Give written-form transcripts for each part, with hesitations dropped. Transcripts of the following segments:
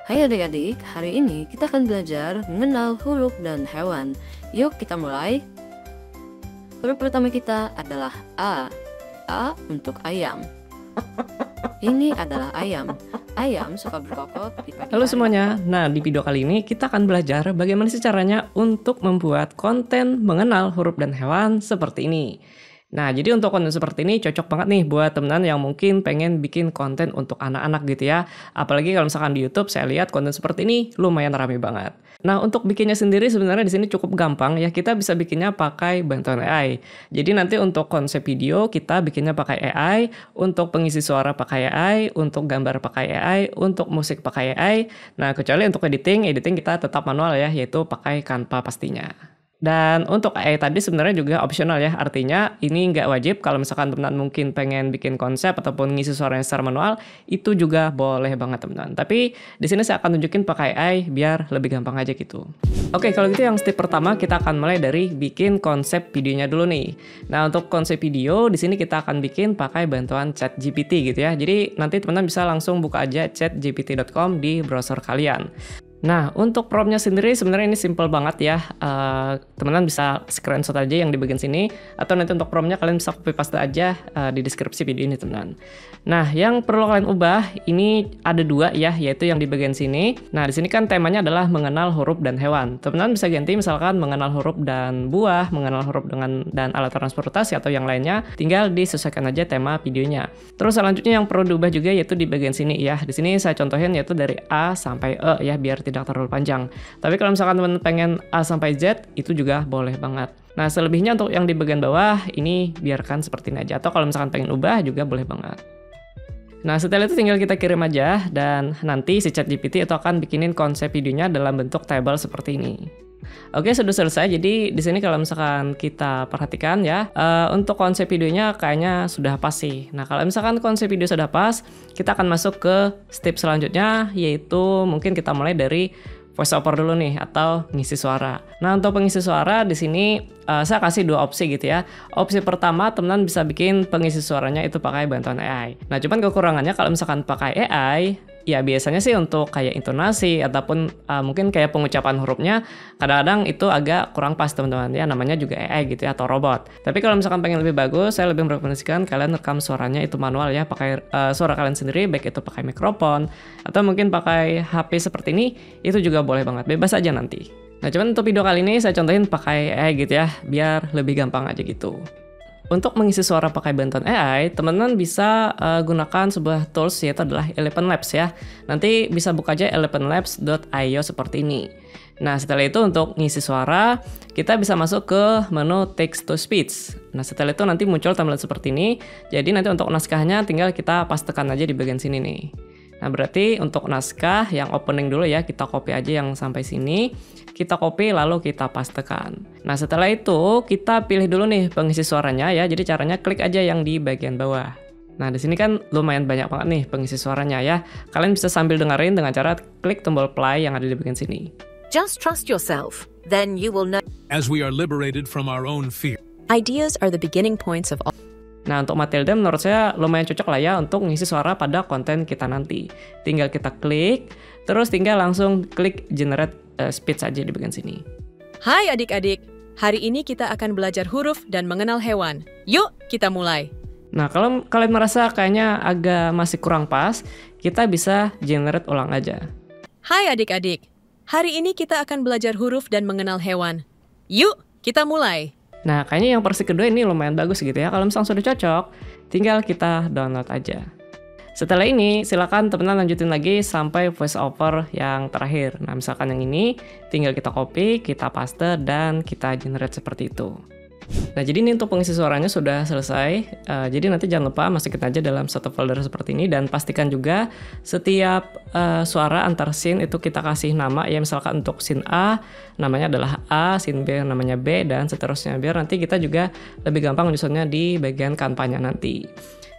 Hai adik-adik, hari ini kita akan belajar mengenal huruf dan hewan. Yuk kita mulai. Huruf pertama kita adalah A. A untuk ayam. Ini adalah ayam. Ayam suka berkokok di pagi Halo hari. semuanya, nah di video kali ini kita akan belajar bagaimana sih caranya untuk membuat konten mengenal huruf dan hewan seperti ini. Nah, jadi untuk konten seperti ini cocok banget nih buat teman-teman yang mungkin pengen bikin konten untuk anak-anak gitu ya. Apalagi kalau misalkan di YouTube saya lihat konten seperti ini lumayan rame banget. Nah, untuk bikinnya sendiri sebenarnya di sini cukup gampang ya. Kita bisa bikinnya pakai bantuan AI. Jadi nanti untuk konsep video kita bikinnya pakai AI, untuk pengisi suara pakai AI, untuk gambar pakai AI, untuk musik pakai AI. Nah, kecuali untuk editing kita tetap manual ya, yaitu pakai Canva pastinya. Dan untuk AI tadi sebenarnya juga opsional ya, artinya ini nggak wajib. Kalau misalkan teman-teman mungkin pengen bikin konsep ataupun ngisi suaranya secara manual, itu juga boleh banget teman-teman. Tapi di sini saya akan tunjukin pakai AI biar lebih gampang aja gitu. Oke, kalau gitu yang step pertama kita akan mulai dari bikin konsep videonya dulu nih. Nah, untuk konsep video di sini kita akan bikin pakai bantuan ChatGPT gitu ya. Jadi nanti teman-teman bisa langsung buka aja chatgpt.com di browser kalian. Nah, untuk promptnya sendiri sebenarnya ini simple banget ya. Teman-teman bisa screenshot aja yang di bagian sini, atau nanti untuk promptnya kalian bisa copy paste aja di deskripsi video ini teman-teman. Nah, yang perlu kalian ubah ini ada dua ya, yaitu yang di bagian sini. Nah, di sini kan temanya adalah mengenal huruf dan hewan. Teman-teman bisa ganti misalkan mengenal huruf dan buah, mengenal huruf dan alat transportasi atau yang lainnya. Tinggal disesuaikan aja tema videonya. Terus selanjutnya yang perlu diubah juga yaitu di bagian sini ya. Di sini saya contohin yaitu dari A sampai E ya, biar tidak terlalu panjang. Tapi kalau misalkan teman pengen A sampai Z, itu juga boleh banget. Nah, selebihnya untuk yang di bagian bawah, ini biarkan seperti ini aja. Atau kalau misalkan pengen ubah juga boleh banget. Nah, setelah itu tinggal kita kirim aja, dan nanti si ChatGPT itu akan bikinin konsep videonya dalam bentuk table seperti ini. Oke, sudah selesai. Jadi di sini kalau misalkan kita perhatikan ya, untuk konsep videonya kayaknya sudah pas sih. Nah, kalau misalkan konsep video sudah pas, kita akan masuk ke step selanjutnya, yaitu mungkin kita mulai dari voice over dulu nih atau ngisi suara. Nah, untuk pengisi suara di sini saya kasih dua opsi gitu ya. Opsi pertama, teman-teman bisa bikin pengisi suaranya itu pakai bantuan AI. Nah, cuman kekurangannya kalau misalkan pakai AI, ya biasanya sih untuk kayak intonasi ataupun mungkin kayak pengucapan hurufnya kadang-kadang itu agak kurang pas teman-teman ya, namanya juga AI gitu ya atau robot. Tapi kalau misalkan pengen lebih bagus, saya lebih merekomendasikan kalian rekam suaranya itu manual ya, pakai suara kalian sendiri, baik itu pakai mikrofon atau mungkin pakai HP seperti ini, itu juga boleh banget, bebas aja nanti. Nah, cuman untuk video kali ini saya contohin pakai AI gitu ya, biar lebih gampang aja gitu. Untuk mengisi suara pakai bantuan AI, teman-teman bisa gunakan sebuah tools yaitu adalah Eleven Labs ya. Nanti bisa buka aja elevenlabs.io seperti ini. Nah, setelah itu untuk ngisi suara, kita bisa masuk ke menu Text to Speech. Nah, setelah itu nanti muncul tampilan seperti ini. Jadi nanti untuk naskahnya tinggal kita pastekan aja di bagian sini nih. Nah, berarti untuk naskah yang opening dulu ya, kita copy aja yang sampai sini. Kita copy lalu kita pastekan. Nah, setelah itu kita pilih dulu nih pengisi suaranya ya. Jadi caranya klik aja yang di bagian bawah. Nah, di sini kan lumayan banyak banget nih pengisi suaranya ya. Kalian bisa sambil dengerin dengan cara klik tombol play yang ada di bagian sini. Just trust yourself, then you will know. As we are liberated from our own fear. Ideas are the beginning points of all. Nah, untuk Matilda menurut saya lumayan cocok lah ya untuk ngisi suara pada konten kita nanti. Tinggal kita klik, terus tinggal langsung klik generate speech aja di bagian sini. Hai adik-adik, hari ini kita akan belajar huruf dan mengenal hewan. Yuk, kita mulai. Nah, kalau kalian merasa kayaknya agak masih kurang pas, kita bisa generate ulang aja. Hai adik-adik, hari ini kita akan belajar huruf dan mengenal hewan. Yuk, kita mulai. Nah, kayaknya yang versi kedua ini lumayan bagus gitu ya. Kalau misalnya sudah cocok, tinggal kita download aja. Setelah ini, silakan teman-teman lanjutin lagi sampai voice over yang terakhir. Nah, misalkan yang ini, tinggal kita copy, kita paste, dan kita generate seperti itu. Nah, jadi ini untuk pengisi suaranya sudah selesai. Jadi nanti jangan lupa masukin aja dalam satu folder seperti ini, dan pastikan juga setiap suara antar scene itu kita kasih nama ya. Misalkan untuk scene A namanya adalah A, scene B namanya B, dan seterusnya, biar nanti kita juga lebih gampang menyusunnya di bagian kampanye nanti.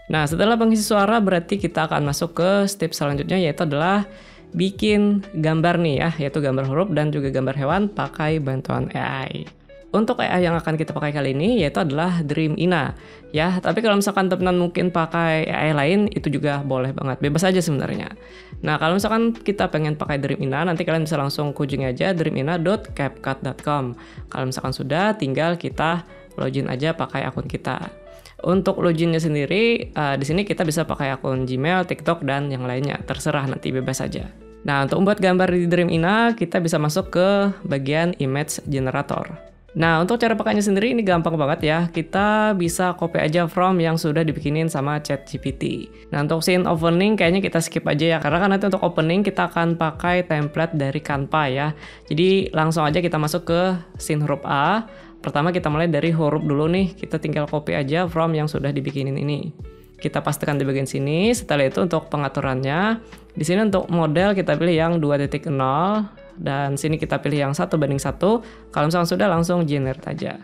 Nah, setelah pengisi suara berarti kita akan masuk ke step selanjutnya, yaitu adalah bikin gambar nih ya, yaitu gambar huruf dan juga gambar hewan pakai bantuan AI. Untuk AI yang akan kita pakai kali ini yaitu adalah Dreamina ya. Tapi kalau misalkan teman-teman mungkin pakai AI lain itu juga boleh banget, bebas aja sebenarnya. Nah, kalau misalkan kita pengen pakai Dreamina, nanti kalian bisa langsung kunjungi aja dreamina.capcut.com. Kalau misalkan sudah, tinggal kita login aja pakai akun kita. Untuk loginnya sendiri, di sini kita bisa pakai akun Gmail, TikTok, dan yang lainnya. Terserah, nanti bebas aja. Nah, untuk membuat gambar di Dreamina, kita bisa masuk ke bagian Image Generator. Nah, untuk cara pakainya sendiri ini gampang banget ya. Kita bisa copy aja from yang sudah dibikinin sama ChatGPT. Nah, untuk scene opening kayaknya kita skip aja ya, karena kan nanti untuk opening kita akan pakai template dari Canva ya. Jadi langsung aja kita masuk ke scene huruf A. Pertama kita mulai dari huruf dulu nih, kita tinggal copy aja from yang sudah dibikinin ini. Kita pastikan di bagian sini. Setelah itu untuk pengaturannya, di sini untuk model kita pilih yang 2.0. Dan sini kita pilih yang 1:1. Kalau misalkan sudah, langsung generate aja.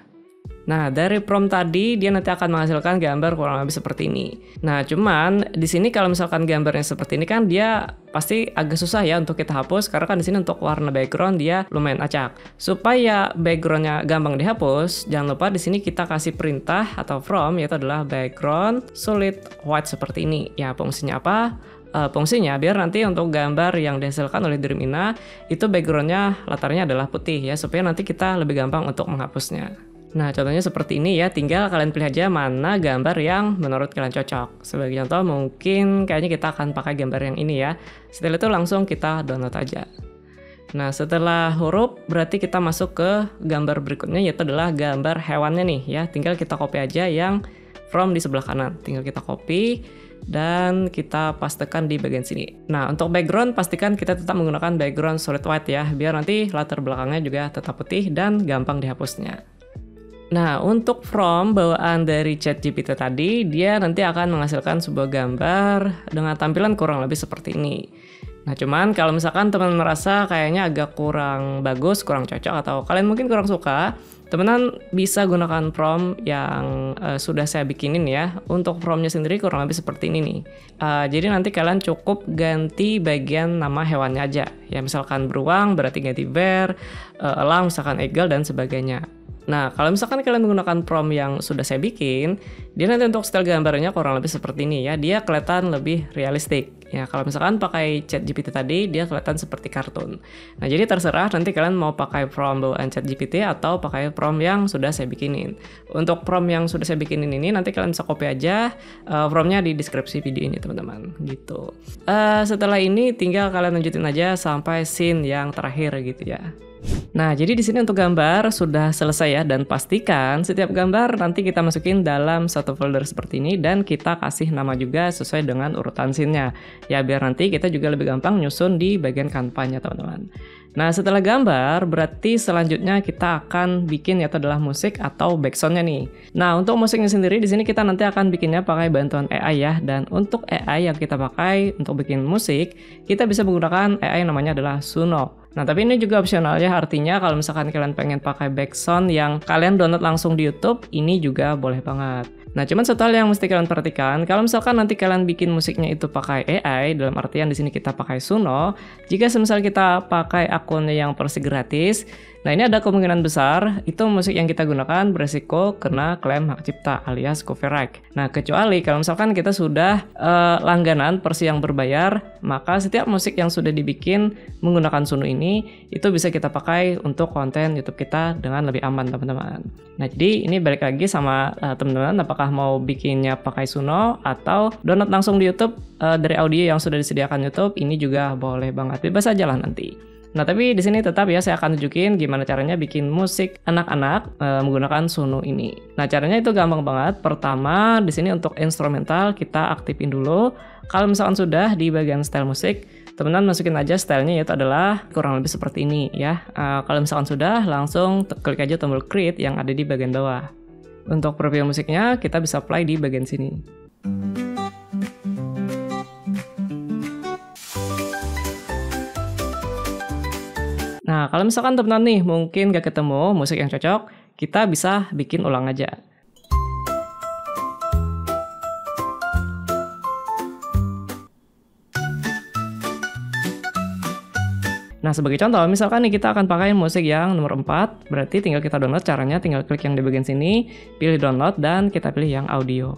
Nah, dari prompt tadi dia nanti akan menghasilkan gambar kurang lebih seperti ini. Nah, cuman di sini kalau misalkan gambarnya seperti ini kan dia pasti agak susah ya untuk kita hapus, karena kan di sini untuk warna background dia lumayan acak. Supaya backgroundnya gampang dihapus, jangan lupa di sini kita kasih perintah atau prompt yaitu adalah background solid white seperti ini. Ya, fungsinya apa? Fungsinya biar nanti untuk gambar yang dihasilkan oleh Dreamina itu backgroundnya latarnya adalah putih ya, supaya nanti kita lebih gampang untuk menghapusnya. Nah, contohnya seperti ini ya, tinggal kalian pilih aja mana gambar yang menurut kalian cocok. Sebagai contoh mungkin kayaknya kita akan pakai gambar yang ini ya. Setelah itu langsung kita download aja. Nah, setelah huruf berarti kita masuk ke gambar berikutnya yaitu adalah gambar hewannya nih ya. Tinggal kita copy aja yang from di sebelah kanan. Tinggal kita copy dan kita pastekan di bagian sini. Nah, untuk background pastikan kita tetap menggunakan background solid white ya, biar nanti latar belakangnya juga tetap putih dan gampang dihapusnya. Nah, untuk from bawaan dari ChatGPT tadi, dia nanti akan menghasilkan sebuah gambar dengan tampilan kurang lebih seperti ini. Nah, cuman kalau misalkan teman merasa kayaknya agak kurang bagus, kurang cocok, atau kalian mungkin kurang suka, teman-teman bisa gunakan prompt yang sudah saya bikinin ya. Untuk promptnya sendiri kurang lebih seperti ini nih. Jadi nanti kalian cukup ganti bagian nama hewannya aja. Ya, misalkan beruang berarti ganti bear, elang misalkan eagle, dan sebagainya. Nah, kalau misalkan kalian menggunakan prompt yang sudah saya bikin, dia nanti untuk style gambarnya kurang lebih seperti ini ya. Dia kelihatan lebih realistik. Ya, kalau misalkan pakai ChatGPT tadi, dia kelihatan seperti kartun. Nah, jadi terserah nanti kalian mau pakai prompt bawaan ChatGPT atau pakai prompt yang sudah saya bikinin. Untuk prompt yang sudah saya bikinin ini, nanti kalian bisa copy aja promptnya di deskripsi video ini, teman-teman. Gitu. Setelah ini, tinggal kalian lanjutin aja sampai scene yang terakhir gitu ya. Nah, jadi di sini untuk gambar sudah selesai ya, dan pastikan setiap gambar nanti kita masukin dalam satu folder seperti ini dan kita kasih nama juga sesuai dengan urutan scene-nya. Ya, biar nanti kita juga lebih gampang nyusun di bagian Canva-nya, teman-teman. Nah, setelah gambar, berarti selanjutnya kita akan bikin yaitu adalah musik atau backsound-nya nih. Nah, untuk musiknya sendiri di sini kita nanti akan bikinnya pakai bantuan AI ya. Dan untuk AI yang kita pakai untuk bikin musik, kita bisa menggunakan AI namanya adalah Suno. Nah, tapi ini juga opsional ya, artinya kalau misalkan kalian pengen pakai backsound yang kalian download langsung di YouTube, ini juga boleh banget. Nah, cuman satu hal yang mesti kalian perhatikan, kalau misalkan nanti kalian bikin musiknya itu pakai AI, dalam artian di sini kita pakai Suno, jika semisal kita pakai akunnya yang versi gratis, nah ini ada kemungkinan besar itu musik yang kita gunakan beresiko kena klaim hak cipta alias copyright. Nah, kecuali kalau misalkan kita sudah langganan versi yang berbayar, maka setiap musik yang sudah dibikin menggunakan Suno ini itu bisa kita pakai untuk konten YouTube kita dengan lebih aman, teman-teman. Nah, jadi ini balik lagi sama teman-teman, apakah mau bikinnya pakai Suno atau download langsung di YouTube dari audio yang sudah disediakan YouTube, ini juga boleh banget, bebas aja lah nanti. Nah, tapi di sini tetap ya saya akan tunjukin gimana caranya bikin musik anak-anak menggunakan Suno ini. Nah, caranya itu gampang banget. Pertama, di sini untuk instrumental kita aktifin dulu. Kalau misalkan sudah di bagian style musik, teman-teman masukin aja stylenya yaitu adalah kurang lebih seperti ini ya. Kalau misalkan sudah, langsung klik aja tombol create yang ada di bagian bawah. Untuk preview musiknya kita bisa play di bagian sini. Nah, kalau misalkan teman-teman nih mungkin gak ketemu musik yang cocok, kita bisa bikin ulang aja. Nah, sebagai contoh, misalkan nih kita akan pakai musik yang nomor 4, berarti tinggal kita download. Caranya tinggal klik yang di bagian sini, pilih download, dan kita pilih yang audio.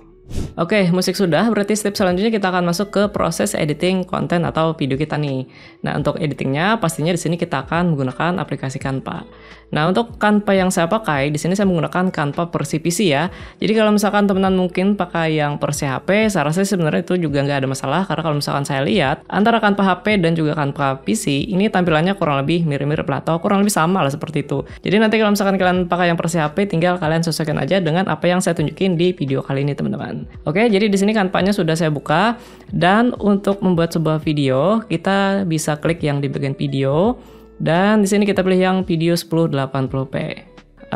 Oke, musik sudah, berarti step selanjutnya kita akan masuk ke proses editing konten atau video kita nih. Nah, untuk editingnya pastinya di sini kita akan menggunakan aplikasi Canva. Nah, untuk Canva yang saya pakai, di sini saya menggunakan Canva versi PC ya. Jadi kalau misalkan teman-teman mungkin pakai yang versi HP, saya rasa sebenarnya itu juga nggak ada masalah, karena kalau misalkan saya lihat antara Canva HP dan juga Canva PC, ini tampilannya kurang lebih mirip-mirip lah, atau kurang lebih sama lah seperti itu. Jadi nanti kalau misalkan kalian pakai yang versi HP, tinggal kalian sesuaikan aja dengan apa yang saya tunjukin di video kali ini, teman-teman. Oke, jadi di sini Canva-nya sudah saya buka, dan untuk membuat sebuah video, kita bisa klik yang di bagian video, dan di sini kita pilih yang video 1080p.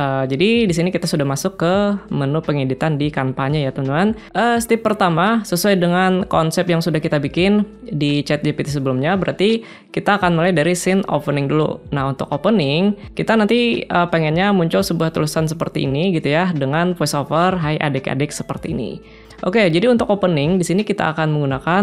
Jadi di sini kita sudah masuk ke menu pengeditan di Canva-nya ya, teman-teman. Step pertama, sesuai dengan konsep yang sudah kita bikin di ChatGPT sebelumnya, berarti kita akan mulai dari scene opening dulu. Nah, untuk opening, kita nanti pengennya muncul sebuah tulisan seperti ini gitu ya, dengan voiceover, "Hai adik-adik," seperti ini. Oke, jadi untuk opening, di sini kita akan menggunakan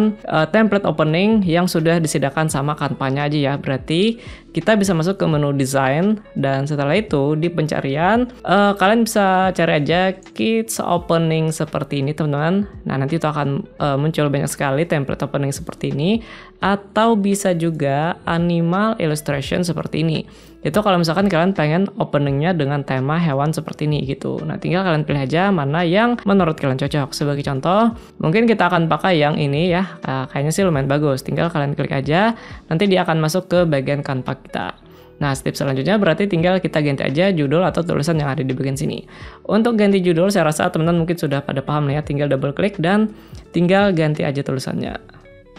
template opening yang sudah disediakan sama Canva-nya aja ya. Berarti kita bisa masuk ke menu design, dan setelah itu di pencarian, kalian bisa cari aja kids opening seperti ini, teman-teman. Nah, nanti itu akan muncul banyak sekali template opening seperti ini, atau bisa juga animal illustration seperti ini. Itu kalau misalkan kalian pengen openingnya dengan tema hewan seperti ini gitu. Nah, tinggal kalian pilih aja mana yang menurut kalian cocok. Sebagai contoh, mungkin kita akan pakai yang ini ya. Kayaknya sih lumayan bagus. Tinggal kalian klik aja, nanti dia akan masuk ke bagian Canva kita. Nah, step selanjutnya berarti tinggal kita ganti aja judul atau tulisan yang ada di bagian sini. Untuk ganti judul, saya rasa teman-teman mungkin sudah pada paham ya. Tinggal double klik dan tinggal ganti aja tulisannya.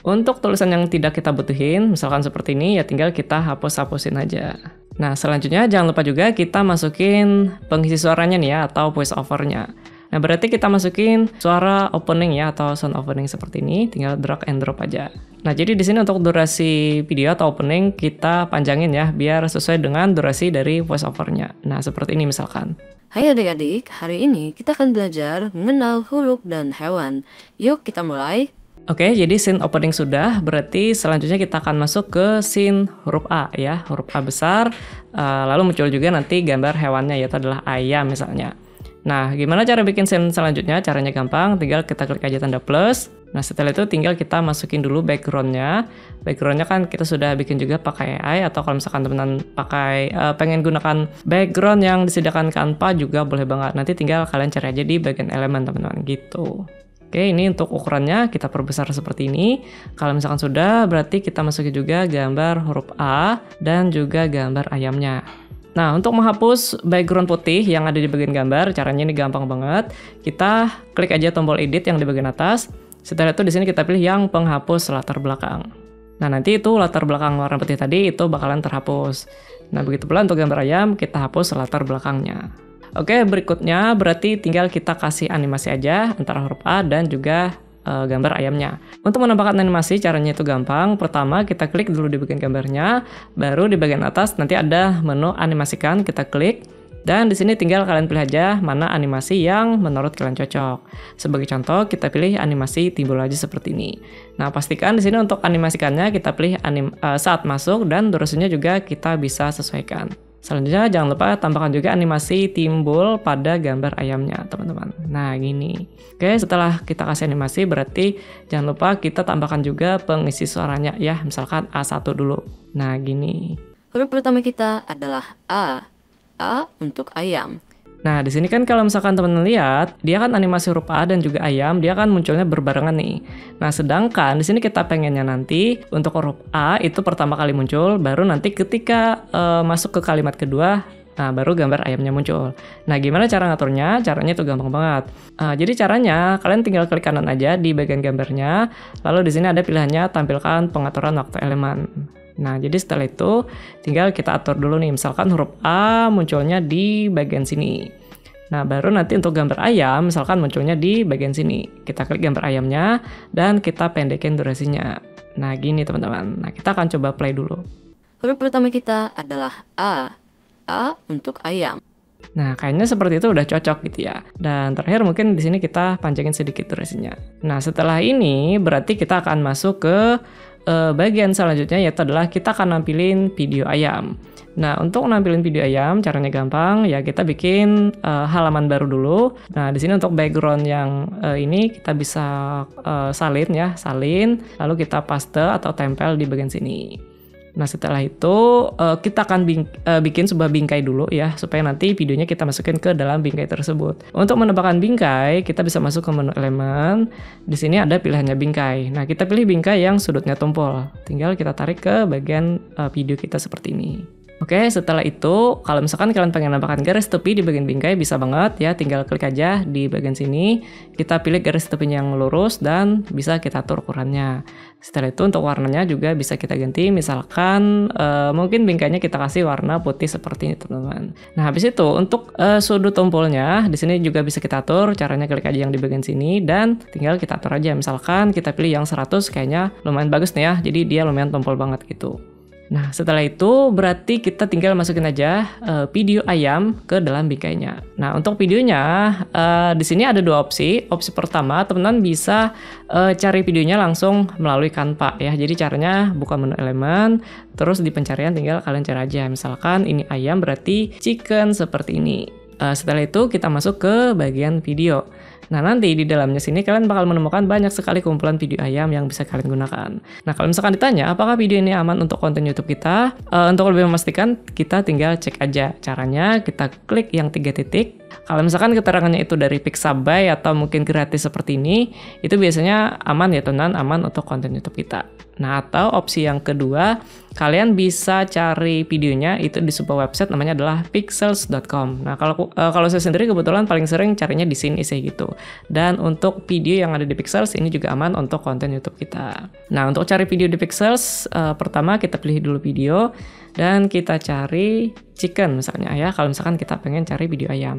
Untuk tulisan yang tidak kita butuhin, misalkan seperti ini, ya tinggal kita hapus-hapusin aja. Nah, selanjutnya jangan lupa juga kita masukin pengisi suaranya nih ya, atau voice over-nya. Nah, berarti kita masukin suara opening ya, atau sound opening seperti ini, tinggal drag and drop aja. Nah, jadi di sini untuk durasi video atau opening kita panjangin ya, biar sesuai dengan durasi dari voice over-nya. Nah, seperti ini misalkan. Hai adik-adik, hari ini kita akan belajar mengenal huruf dan hewan. Yuk kita mulai. Oke, jadi scene opening sudah, berarti selanjutnya kita akan masuk ke scene huruf A ya, huruf A besar, lalu muncul juga nanti gambar hewannya, yaitu adalah ayam misalnya. Nah, gimana cara bikin scene selanjutnya? Caranya gampang, tinggal kita klik aja tanda plus. Nah, setelah itu tinggal kita masukin dulu background-nya. Background-nya kan kita sudah bikin juga pakai AI, atau kalau misalkan teman-teman pakai pengen gunakan background yang disediakan Canva juga boleh banget. Nanti tinggal kalian cari aja di bagian elemen teman-teman gitu. Oke, ini untuk ukurannya kita perbesar seperti ini. Kalau misalkan sudah, berarti kita masukin juga gambar huruf A dan juga gambar ayamnya. Nah, untuk menghapus background putih yang ada di bagian gambar, caranya ini gampang banget. Kita klik aja tombol edit yang di bagian atas. Setelah itu di sini kita pilih yang penghapus latar belakang. Nah, nanti itu latar belakang warna putih tadi itu bakalan terhapus. Nah, begitu pula untuk gambar ayam, kita hapus latar belakangnya. Oke, berikutnya berarti tinggal kita kasih animasi aja antara huruf A dan juga gambar ayamnya. Untuk menambahkan animasi caranya itu gampang. Pertama kita klik dulu di bagian gambarnya, baru di bagian atas nanti ada menu animasikan, kita klik. Dan di sini tinggal kalian pilih aja mana animasi yang menurut kalian cocok. Sebagai contoh kita pilih animasi timbul aja seperti ini. Nah, pastikan di sini untuk animasikannya kita pilih saat masuk, dan durasinya juga kita bisa sesuaikan. Selanjutnya jangan lupa tambahkan juga animasi timbul pada gambar ayamnya, teman-teman. Nah, gini. Oke, setelah kita kasih animasi berarti jangan lupa kita tambahkan juga pengisi suaranya ya, misalkan A1 dulu. Nah, gini. Huruf pertama kita adalah A. A untuk ayam. Nah, di sini kan kalau misalkan teman-teman lihat, dia kan animasi huruf A dan juga ayam, dia kan munculnya berbarengan nih. Nah, sedangkan di sini kita pengennya nanti untuk huruf A itu pertama kali muncul, baru nanti ketika masuk ke kalimat kedua, nah baru gambar ayamnya muncul. Nah, gimana cara ngaturnya? Caranya itu gampang banget. Jadi caranya kalian tinggal klik kanan aja di bagian gambarnya, lalu di sini ada pilihannya tampilkan pengaturan waktu elemen. Nah, jadi setelah itu tinggal kita atur dulu nih, misalkan huruf A munculnya di bagian sini. Nah, baru nanti untuk gambar ayam, misalkan munculnya di bagian sini. Kita klik gambar ayamnya, dan kita pendekin durasinya. Nah, gini teman-teman. Nah, kita akan coba play dulu. Huruf pertama kita adalah A. A untuk ayam. Nah, kayaknya seperti itu udah cocok gitu ya. Dan terakhir mungkin di sini kita panjangin sedikit durasinya. Nah, setelah ini berarti kita akan masuk ke bagian selanjutnya yaitu adalah kita akan nampilin video ayam. Nah, untuk nampilin video ayam caranya gampang ya, kita bikin halaman baru dulu. Nah, di sini untuk background yang ini kita bisa salin ya, lalu kita paste atau tempel di bagian sini. Nah, setelah itu kita akan bikin sebuah bingkai dulu ya, supaya nanti videonya kita masukin ke dalam bingkai tersebut. Untuk menambahkan bingkai, kita bisa masuk ke menu elemen. Di sini ada pilihannya bingkai. Nah, kita pilih bingkai yang sudutnya tumpul. Tinggal kita tarik ke bagian video kita seperti ini. Oke, setelah itu, kalau misalkan kalian pengen nambahkan garis tepi di bagian bingkai, bisa banget ya, tinggal klik aja di bagian sini. Kita pilih garis tepinya yang lurus dan bisa kita atur ukurannya. Setelah itu untuk warnanya juga bisa kita ganti, misalkan mungkin bingkainya kita kasih warna putih seperti ini teman-teman. Nah, habis itu untuk sudut tumpulnya di sini juga bisa kita atur, caranya klik aja yang di bagian sini dan tinggal kita atur aja. Misalkan kita pilih yang 100, kayaknya lumayan bagus nih ya, jadi dia lumayan tumpul banget gitu. Nah, setelah itu berarti kita tinggal masukin aja video ayam ke dalam bingkainya. Nah, untuk videonya di sini ada dua opsi. Opsi pertama, teman-teman bisa cari videonya langsung melalui Canva ya. Jadi caranya buka menu elemen, terus di pencarian tinggal kalian cari aja. Misalkan ini ayam berarti chicken seperti ini. Setelah itu kita masuk ke bagian video. Nah, nanti di dalamnya sini kalian bakal menemukan banyak sekali kumpulan video ayam yang bisa kalian gunakan. Nah, kalau misalkan ditanya apakah video ini aman untuk konten YouTube kita, untuk lebih memastikan kita tinggal cek aja. Caranya kita klik yang 3 titik. Kalau misalkan keterangannya itu dari Pixabay atau mungkin gratis seperti ini, itu biasanya aman ya teman-teman, aman untuk konten YouTube kita. Nah, atau opsi yang kedua, kalian bisa cari videonya itu di sebuah website namanya adalah pixels.com. Nah, kalau saya sendiri kebetulan paling sering carinya di sini sih gitu. Dan untuk video yang ada di Pixels ini juga aman untuk konten YouTube kita. Nah, untuk cari video di Pixels, pertama kita pilih dulu video dan kita cari chicken misalnya ya. Kalau misalkan kita pengen cari video ayam.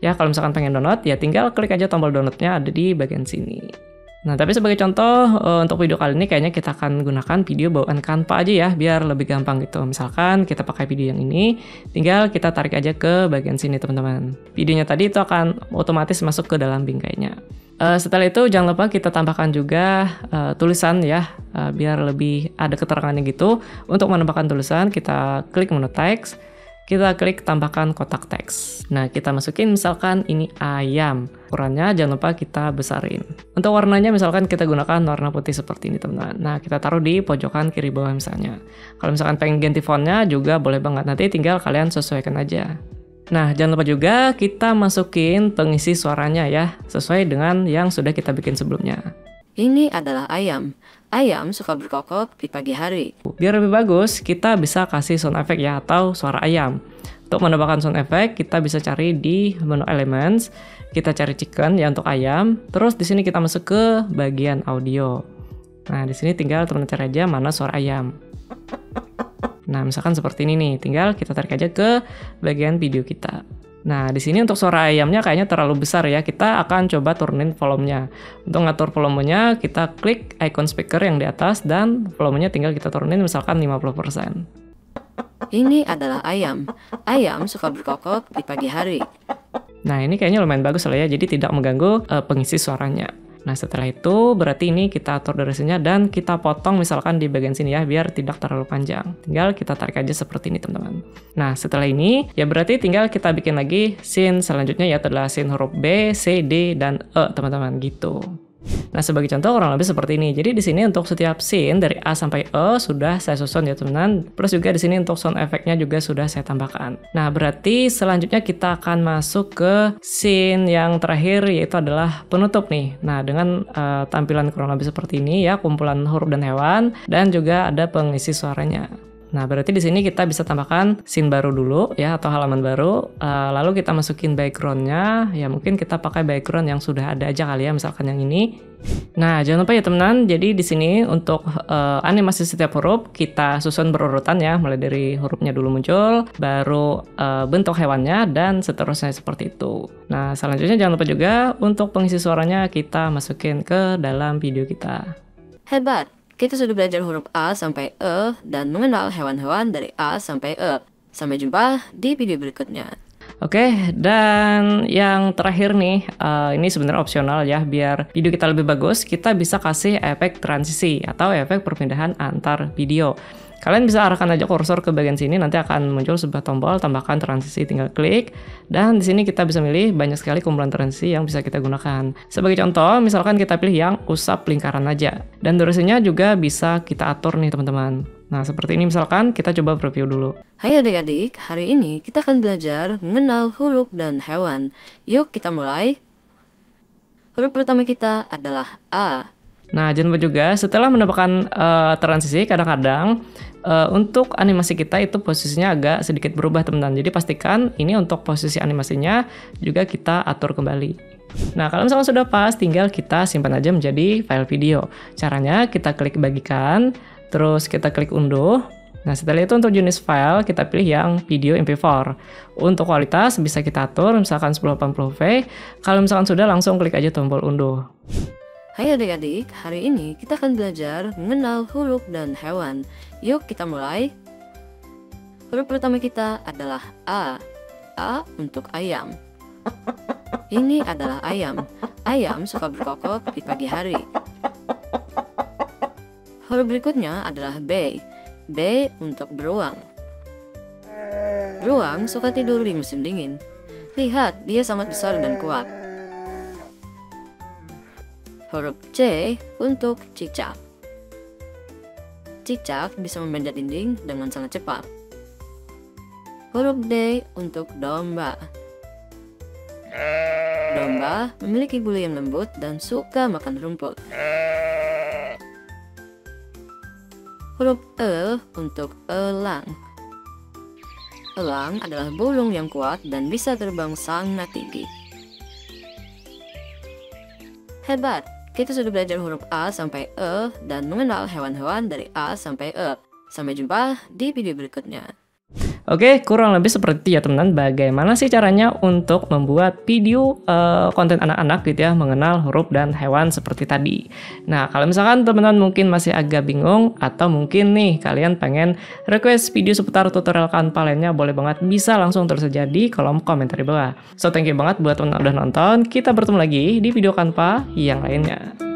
Ya, kalau misalkan pengen download ya tinggal klik aja tombol downloadnya ada di bagian sini. Nah, tapi sebagai contoh untuk video kali ini kayaknya kita akan gunakan video bawaan Canva aja ya, biar lebih gampang gitu. Misalkan kita pakai video yang ini, tinggal kita tarik aja ke bagian sini teman-teman. Videonya tadi itu akan otomatis masuk ke dalam bingkainya. Setelah itu jangan lupa kita tambahkan juga tulisan ya, biar lebih ada keterangannya gitu. Untuk menambahkan tulisan kita klik menu teks. Kita klik tambahkan kotak teks. Nah, kita masukin misalkan ini ayam. Ukurannya jangan lupa kita besarin. Untuk warnanya misalkan kita gunakan warna putih seperti ini teman-teman. Nah, kita taruh di pojokan kiri bawah misalnya. Kalau misalkan pengen ganti fontnya juga boleh banget. Nanti tinggal kalian sesuaikan aja. Nah, jangan lupa juga kita masukin pengisi suaranya ya, sesuai dengan yang sudah kita bikin sebelumnya. Ini adalah ayam. Ayam suka berkokok di pagi hari. Biar lebih bagus, kita bisa kasih sound effect ya, atau suara ayam. Untuk menambahkan sound effect, kita bisa cari di menu elements. Kita cari chicken ya untuk ayam. Terus di sini kita masuk ke bagian audio. Nah, di sini tinggal teman-teman cari aja mana suara ayam. Nah, misalkan seperti ini nih, tinggal kita tarik aja ke bagian video kita. Nah, di sini untuk suara ayamnya kayaknya terlalu besar ya. Kita akan coba turunin volumenya. Untuk ngatur volumenya, kita klik icon speaker yang di atas dan volumenya tinggal kita turunin misalkan 50%. Ini adalah ayam. Ayam suka berkokok di pagi hari. Nah, ini kayaknya lumayan bagus lah ya, jadi tidak mengganggu pengisi suaranya. Nah, setelah itu berarti ini kita atur durasinya dan kita potong misalkan di bagian sini ya, biar tidak terlalu panjang. Tinggal kita tarik aja seperti ini teman-teman. Nah, setelah ini ya berarti tinggal kita bikin lagi scene selanjutnya ya, adalah scene huruf B, C, D, dan E teman-teman gitu. Nah, sebagai contoh kurang lebih seperti ini. Jadi di sini untuk setiap scene dari A sampai E sudah saya susun ya teman-teman. Plus juga di sini untuk sound effect-nya juga sudah saya tambahkan. Nah, berarti selanjutnya kita akan masuk ke scene yang terakhir yaitu adalah penutup nih. Nah, dengan tampilan kurang lebih seperti ini ya, kumpulan huruf dan hewan dan juga ada pengisi suaranya. Nah, berarti di sini kita bisa tambahkan scene baru dulu ya, atau halaman baru. Lalu kita masukin background-nya. Ya mungkin kita pakai background yang sudah ada aja kali ya, misalkan yang ini. Nah, jangan lupa ya teman-teman. Jadi di sini untuk animasi setiap huruf kita susun berurutan ya, mulai dari hurufnya dulu muncul, baru bentuk hewannya dan seterusnya seperti itu. Nah, selanjutnya jangan lupa juga untuk pengisi suaranya kita masukin ke dalam video kita. Hebat! Kita sudah belajar huruf A sampai E dan mengenal hewan-hewan dari A sampai E. Sampai jumpa di video berikutnya. Oke, dan yang terakhir nih, ini sebenarnya opsional ya, biar video kita lebih bagus, kita bisa kasih efek transisi atau efek perpindahan antar video. Kalian bisa arahkan aja kursor ke bagian sini, nanti akan muncul sebuah tombol, tambahkan transisi, tinggal klik. Dan di sini kita bisa milih banyak sekali kumpulan transisi yang bisa kita gunakan. Sebagai contoh, misalkan kita pilih yang usap lingkaran aja. Dan durasinya juga bisa kita atur nih teman-teman. Nah, seperti ini misalkan, kita coba preview dulu. Hai adik-adik, hari ini kita akan belajar mengenal huruf dan hewan. Yuk kita mulai. Huruf pertama kita adalah A. Nah, jangan lupa juga setelah mendapatkan transisi, kadang-kadang untuk animasi kita itu posisinya agak sedikit berubah teman-teman. Jadi pastikan ini untuk posisi animasinya juga kita atur kembali. Nah, kalau misalnya sudah pas, tinggal kita simpan aja menjadi file video. Caranya kita klik bagikan, terus kita klik unduh. Nah, setelah itu untuk jenis file, kita pilih yang video MP4. Untuk kualitas bisa kita atur, misalkan 1080p. Kalau misalkan sudah, langsung klik aja tombol unduh. Hai adik-adik, hari ini kita akan belajar mengenal huruf dan hewan. Yuk kita mulai. Huruf pertama kita adalah A. A untuk ayam. Ini adalah ayam. Ayam suka berkokok di pagi hari. Huruf berikutnya adalah B. B untuk beruang. Beruang suka tidur di musim dingin. Lihat, dia sangat besar dan kuat. Huruf C untuk cicak. Cicak bisa memanjat dinding dengan sangat cepat. Huruf D untuk domba. Domba memiliki bulu yang lembut dan suka makan rumput. Huruf E untuk elang. Elang adalah burung yang kuat dan bisa terbang sangat tinggi. Hebat! Kita sudah belajar huruf A sampai E dan mengenal hewan-hewan dari A sampai E. Sampai jumpa di video berikutnya. Oke, kurang lebih seperti ya teman-teman, bagaimana sih caranya untuk membuat video konten anak-anak gitu ya, mengenal huruf dan hewan seperti tadi. Nah, kalau misalkan teman-teman mungkin masih agak bingung, atau mungkin nih kalian pengen request video seputar tutorial Canva lainnya, boleh banget, bisa langsung tulis saja di kolom komentar di bawah. So, thank you banget buat teman-teman udah nonton, kita bertemu lagi di video Canva yang lainnya.